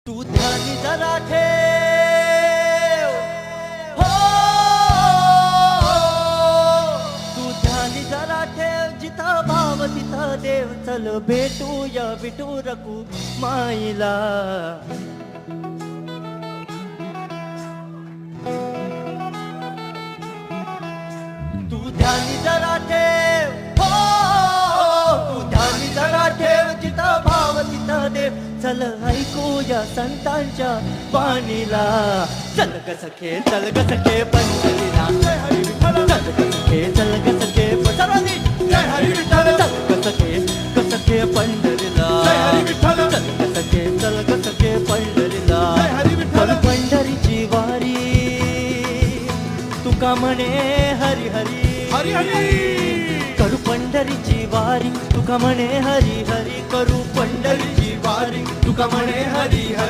तू ध्यानी जरा ठेव, हो तू ध्यानी जरा ठेव, जिथं भाव तिथं देव. चल भेटूया विठू रघु माईला. तू ध्यानी जरा ठेव, हो तू ध्यानी जरा ठेव, जिथं भाव तिथं देव. चल ऐकूया संतांच्या वाणीला. चल ग सखे, चल ग सखे पंढरीला. चल ग सखे, चल ग सखे सर्वांनी जय हरी विठ्ठल. चल ग सखे, ग सखे पंढरीला. चल ग सखे, चल ग सखे पंढरीला. चल पंढरीची वारी, तुका म्हणे हरी हरी हरी हरी. करू पंढरीची वारी, तुका म्हणे हरी हरी. करू पंढरीची वारी, तुका म्हणे हरी हरी.